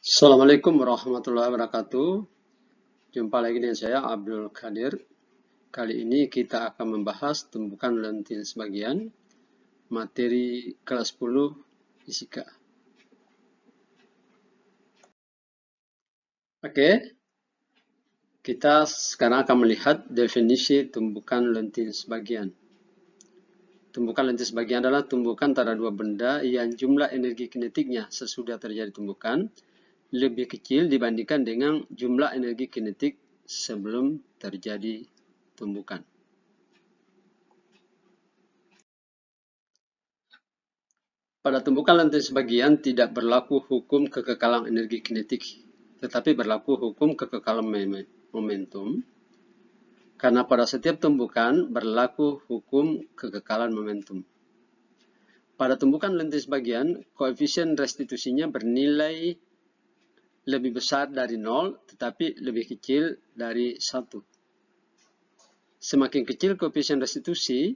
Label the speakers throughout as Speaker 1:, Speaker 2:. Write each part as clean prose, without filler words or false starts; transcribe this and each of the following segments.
Speaker 1: Assalamualaikum warahmatullahi wabarakatuh. Jumpa lagi dengan saya Abdul Qadir. Kali ini kita akan membahas tumbukan lentil sebagian materi kelas 10 fisika. Oke, kita sekarang akan melihat definisi tumbukan lentil sebagian. Tumbukan lentil sebagian adalah tumbukan antara dua benda yang jumlah energi kinetiknya sesudah terjadi tumbukan lebih kecil dibandingkan dengan jumlah energi kinetik sebelum terjadi tumbukan. Pada tumbukan lentil sebagian tidak berlaku hukum kekekalan energi kinetik, tetapi berlaku hukum kekekalan momentum, karena pada setiap tumbukan berlaku hukum kekekalan momentum. Pada tumbukan lentil sebagian, koefisien restitusinya bernilai lebih besar dari 0, tetapi lebih kecil dari 1. Semakin kecil koefisien restitusi,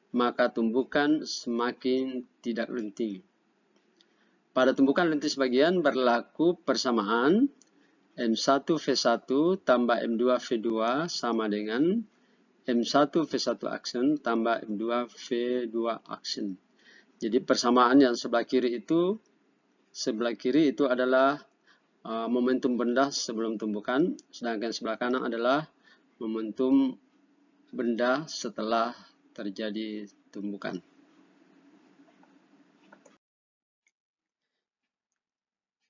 Speaker 1: maka tumbukan semakin tidak lentil. Pada tumbukan lentil sebagian berlaku persamaan M1V1 tambah M2V2 sama dengan M1V1 aksen tambah M2V2 aksen. Jadi persamaan yang sebelah kiri itu adalah momentum benda sebelum tumbukan, sedangkan sebelah kanan adalah momentum benda setelah terjadi tumbukan.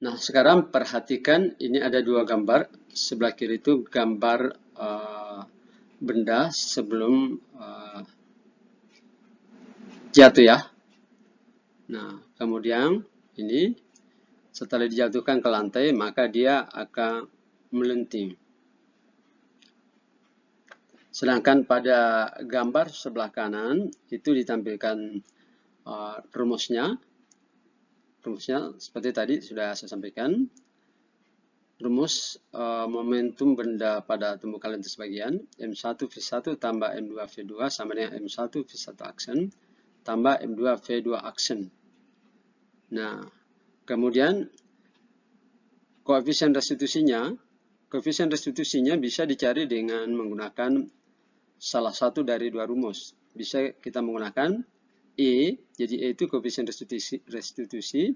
Speaker 1: Nah, sekarang perhatikan ini ada dua gambar. Sebelah kiri itu gambar benda sebelum jatuh ya. Nah, kemudian ini setelah dijatuhkan ke lantai, maka dia akan melenting. Sedangkan pada gambar sebelah kanan itu ditampilkan rumusnya. Rumusnya seperti tadi sudah saya sampaikan. Rumus momentum benda pada tumbukan lentil sebagian M1V1 tambah M2V2 sama dengan M1V1 aksen tambah M2V2 aksen. Nah, kemudian koefisien restitusinya bisa dicari dengan menggunakan salah satu dari dua rumus. Bisa kita menggunakan E, jadi E itu koefisien restitusi.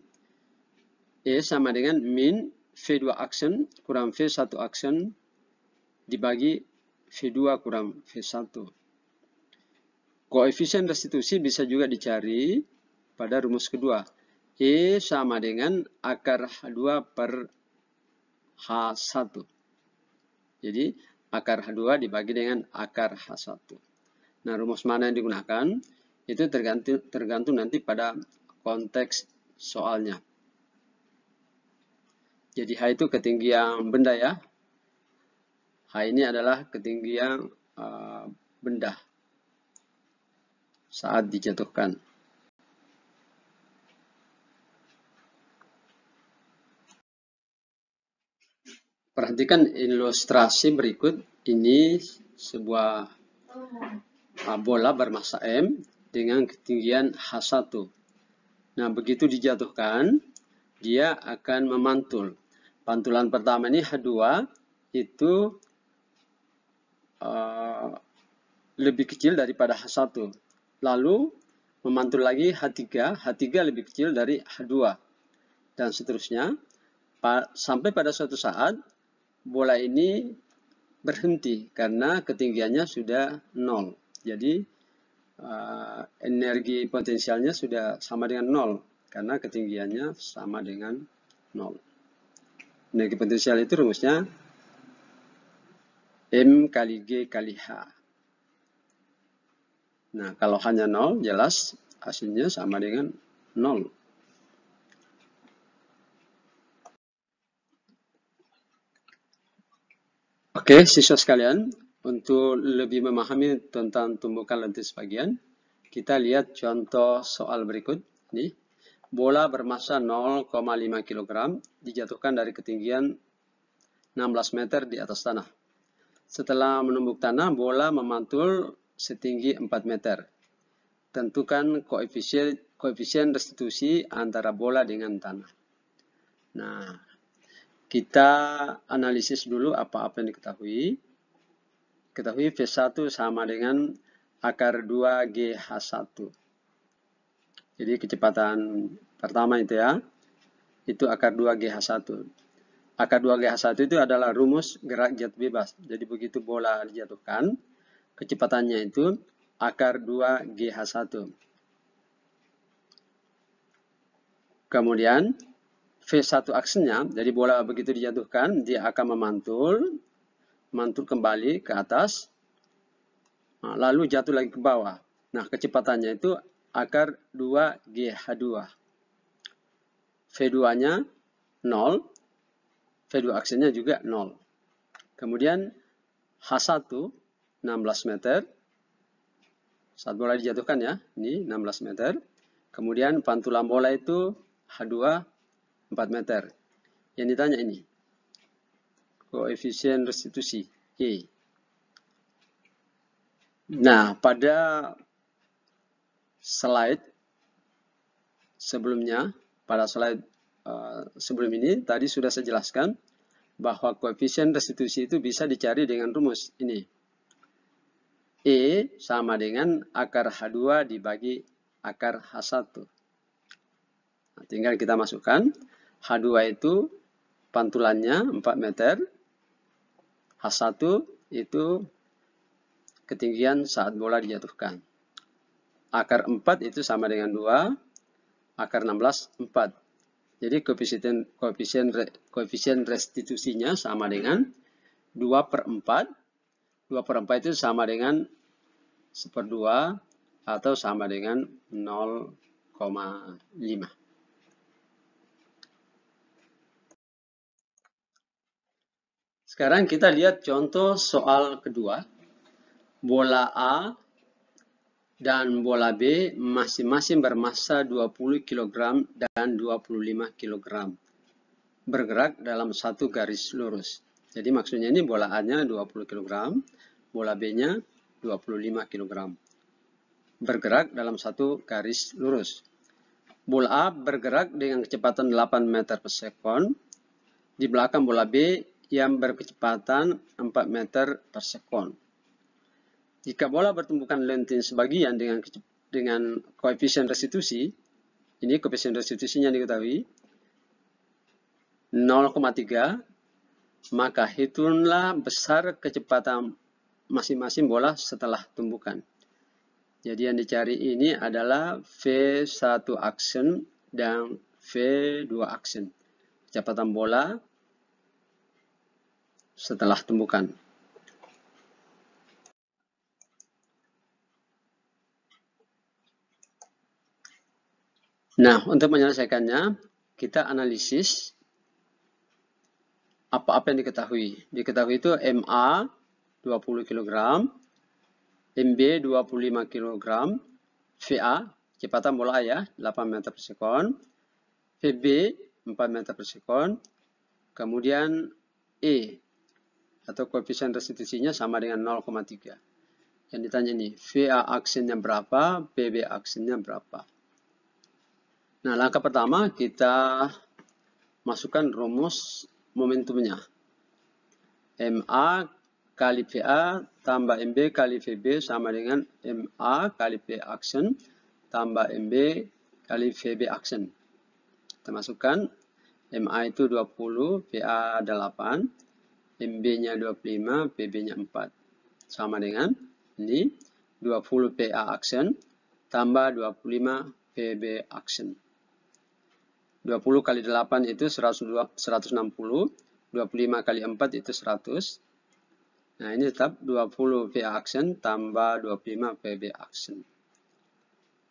Speaker 1: E sama dengan min V2 aksen kurang V1 aksen dibagi V2 kurang V1. Koefisien restitusi bisa juga dicari pada rumus kedua. E sama dengan akar H2 per H1. Jadi akar H2 dibagi dengan akar H1. Nah, rumus mana yang digunakan itu tergantung nanti pada konteks soalnya. Jadi H itu ketinggian benda ya. H ini adalah ketinggian benda saat dijatuhkan. Perhatikan ilustrasi berikut. Ini sebuah bola bermassa M dengan ketinggian H1. Nah, begitu dijatuhkan, dia akan memantul. Pantulan pertama ini H2 itu lebih kecil daripada H1. Lalu memantul lagi H3, H3 lebih kecil dari H2. Dan seterusnya, sampai pada suatu saat, bola ini berhenti karena ketinggiannya sudah 0. Jadi, energi potensialnya sudah sama dengan 0 karena ketinggiannya sama dengan 0. Energi potensial itu rumusnya M kali G kali H. Nah, kalau hanya 0, jelas hasilnya sama dengan 0. Oke, siswa sekalian, untuk lebih memahami tentang tumbukan lentil sebagian, kita lihat contoh soal berikut. Ini, bola bermassa 0,5 kg dijatuhkan dari ketinggian 16 meter di atas tanah. Setelah menumbuk tanah, bola memantul setinggi 4 meter. Tentukan koefisien restitusi antara bola dengan tanah. Nah, Kita analisis dulu apa-apa yang diketahui. Ketahui V1 sama dengan akar 2GH1. Jadi kecepatan pertama itu ya, itu akar 2GH1. Akar 2GH1 itu adalah rumus gerak jet bebas. Jadi begitu bola dijatuhkan, kecepatannya itu akar 2GH1. Kemudian V1 aksennya, jadi bola begitu dijatuhkan, dia akan memantul kembali ke atas, lalu jatuh lagi ke bawah. Nah, kecepatannya itu akar 2GH2. V2-nya 0, V2 aksennya juga 0. Kemudian H1, 16 meter. Saat bola dijatuhkan ya, ini 16 meter. Kemudian pantulan bola itu H2, 4 meter. Yang ditanya ini, koefisien restitusi, E. Nah, pada slide sebelumnya, sebelum ini, tadi sudah saya jelaskan bahwa koefisien restitusi itu bisa dicari dengan rumus ini. E sama dengan akar H2 dibagi akar H1. Nah, tinggal kita masukkan. H2 itu pantulannya 4 meter. H1 itu ketinggian saat bola dijatuhkan. Akar 4 itu sama dengan 2. Akar 16, 4. Jadi koefisien restitusinya sama dengan 2/4. 2/4 itu sama dengan 1/2 atau sama dengan 0,5. Sekarang kita lihat contoh soal kedua. Bola A dan bola B masing-masing bermassa 20 kg dan 25 kg. Bergerak dalam satu garis lurus. Jadi maksudnya ini bola A-nya 20 kg, bola B-nya 25 kg. Bergerak dalam satu garis lurus. Bola A bergerak dengan kecepatan 8 meter per sekon. Di belakang bola B yang berkecepatan 4 meter per sekon. Jika bola bertumbukan lenting sebagian dengan koefisien restitusi, ini koefisien restitusinya diketahui, 0,3, maka hitunglah besar kecepatan masing-masing bola setelah tumbukan. Jadi yang dicari ini adalah V1 aksen dan V2 aksen. Kecepatan bola setelah tumbukan. Nah, untuk menyelesaikannya, kita analisis apa-apa yang diketahui. Diketahui itu MA 20 kg, MB 25 kg, VA, kecepatan bola ya, 8 meter per sekon, VB 4 meter per sekon, kemudian E, atau koefisien restitusinya sama dengan 0,3. Yang ditanya ini, VA aksennya berapa, PB aksennya berapa. Nah, langkah pertama kita masukkan rumus momentumnya. MA kali VA tambah MB kali VB sama dengan MA kali V aksen tambah MB kali VB aksen. Kita masukkan MA itu 20, VA 8, MB-nya 25, VB-nya 4. Sama dengan ini 20 VA aksen tambah 25 VB aksen. 20 kali 8 itu 160, 25 kali 4 itu 100. Nah, ini tetap 20 VA aksen tambah 25 VB aksen.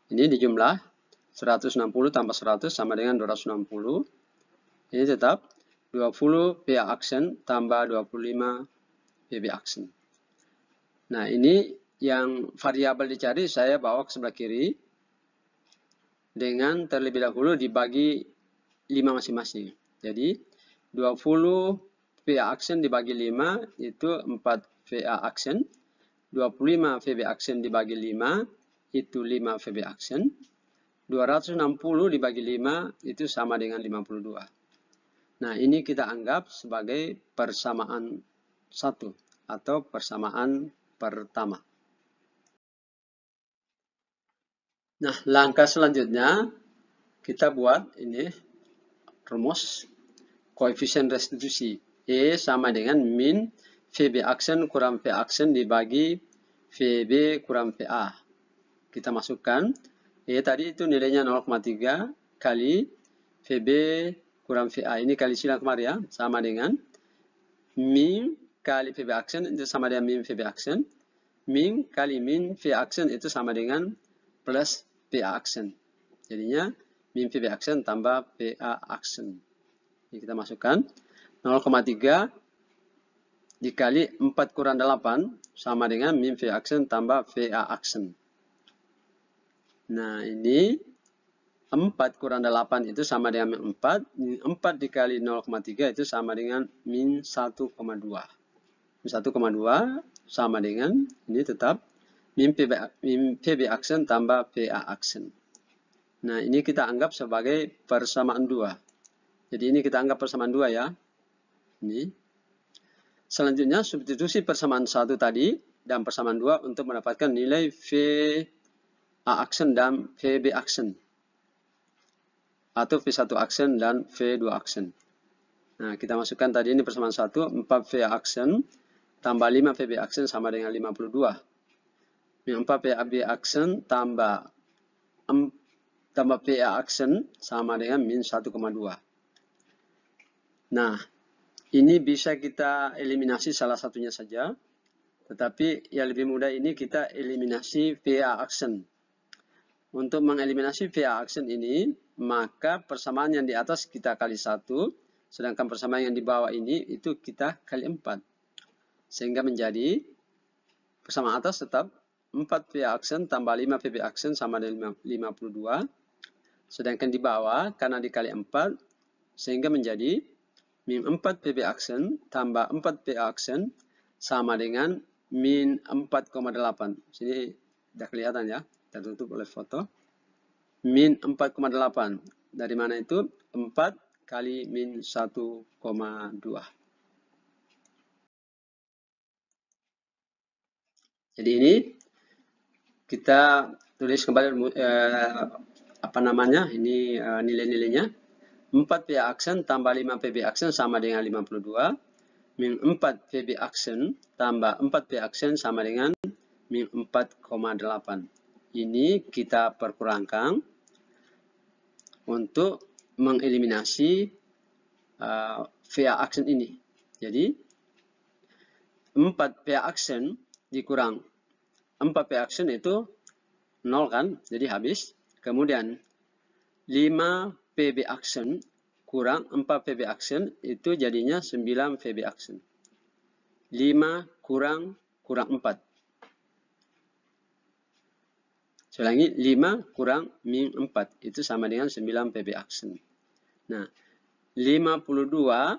Speaker 1: Ini dijumlah 160 tambah 100 sama dengan 260. Ini tetap 20 VA aksen tambah 25 VB aksen. Nah, ini yang variabel dicari saya bawa ke sebelah kiri dengan terlebih dahulu dibagi 5 masing-masing. Jadi 20 VA aksen dibagi 5 itu 4 VA aksen. 25 VB aksen dibagi 5 itu 5 VB aksen. 260 dibagi 5 itu sama dengan 52. Nah, ini kita anggap sebagai persamaan 1 atau persamaan pertama. Nah, langkah selanjutnya kita buat ini rumus koefisien restitusi. E sama dengan min VB aksen kurang V aksen dibagi VB kurang VA. Kita masukkan. E tadi itu nilainya 0,3 kali VB kurang VA. Ini kali silang kemarin ya. Sama dengan min kali VB aksen itu sama dengan min VB aksen. Min kali min V aksen itu sama dengan plus PA aksen. Jadinya min VB aksen tambah PA aksen. Ini kita masukkan 0,3 dikali 4 kurang 8 sama dengan min V aksen tambah VA aksen. Nah, ini 4 kurang 8 itu sama dengan min 4. 4 dikali 0,3 itu sama dengan min 1,2. Min 1,2 sama dengan, ini tetap, min PB aksen tambah PA aksen. Nah, ini kita anggap sebagai persamaan 2. Jadi ini kita anggap persamaan 2 ya. Ini. Selanjutnya, substitusi persamaan 1 tadi dan persamaan 2 untuk mendapatkan nilai VA aksen dan VB aksen. Atau V1 aksen dan V2 aksen. Nah, kita masukkan tadi ini persamaan 1, 4 VA aksen tambah 5 VB aksen sama dengan 52. Min 4 VB aksen tambah PA aksen sama dengan min 1,2. Nah, ini bisa kita eliminasi salah satunya saja. Tetapi yang lebih mudah ini kita eliminasi VA aksen. Untuk mengeliminasi VA aksen ini, maka persamaan yang di atas kita kali 1, sedangkan persamaan yang di bawah ini itu kita kali 4. Sehingga menjadi persamaan atas tetap 4 VA aksen tambah 5 VB aksen sama dengan 52. Sedangkan di bawah karena dikali 4 sehingga menjadi min 4 VB aksen tambah 4 PA aksen sama dengan min 4,8. Sini sudah kelihatan ya, tertutup oleh foto. Min 4,8. Dari mana itu? 4 kali min 1,2. Jadi ini kita tulis kembali ini nilai-nilainya. 4 PA aksen tambah 5 PB aksen sama dengan 52. Min 4 PB aksen tambah 4 PA aksen sama dengan min 4,8. Ini kita perkurangkan untuk mengeliminasi VA aksen ini. Jadi 4 PA aksen dikurang 4 PA aksen itu 0 kan, jadi habis. Kemudian 5 PB aksen kurang 4 PB aksen itu jadinya 9 PB aksen. 5 kurang 4. Selangi 5 kurang min 4 itu sama dengan 9 PB aksen. Nah, 52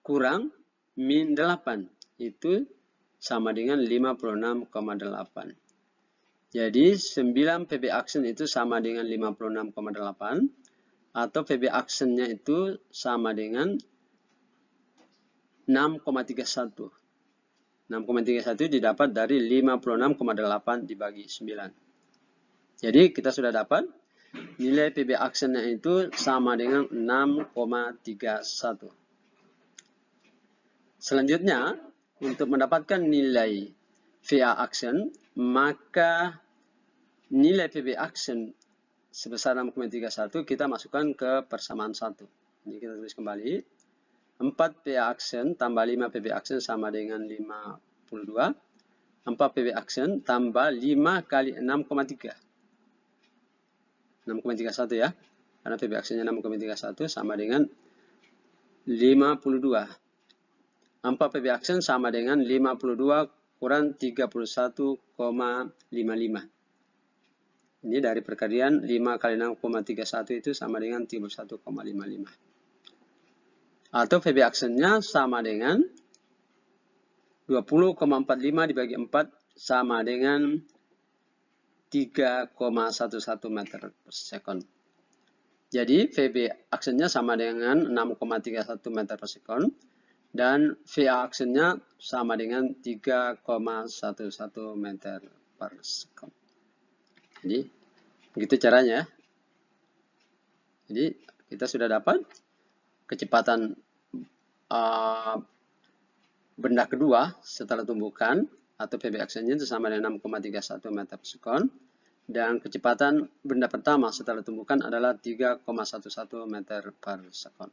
Speaker 1: kurang min 8 itu sama dengan 56,8. Jadi 9 PB aksen itu sama dengan 56,8 atau PB aksennya itu sama dengan 6,31. 6,31 didapat dari 56,8 dibagi 9. Jadi kita sudah dapat nilai PB aksennya itu sama dengan 6,31. Selanjutnya, untuk mendapatkan nilai VA aksen, maka nilai PB aksen sebesar 6,31 kita masukkan ke persamaan 1. Ini kita tulis kembali. 4 PA aksen tambah 5 PB aksen sama dengan 52. 4 PB aksen tambah 5 kali 6,3. 6,31 ya. Karena PB aksennya 6,31 sama dengan 52. 4 PB aksen sama dengan 52 kurang 31,55. Ini dari perkalian 5 kali 6,31 itu sama dengan 31,55. Atau VB aksennya sama dengan 20,45 dibagi 4 sama dengan 3,11 meter per sekon. Jadi VB aksennya sama dengan 6,31 meter per sekon dan VA aksennya sama dengan 3,11 meter per sekon. Jadi begitu caranya. Jadi kita sudah dapat kecepatan benda kedua setelah tumbukan atau PB aksennya itu sama dengan 6,31 meter per sekon. Dan kecepatan benda pertama setelah tumbukan adalah 3,11 meter per sekon.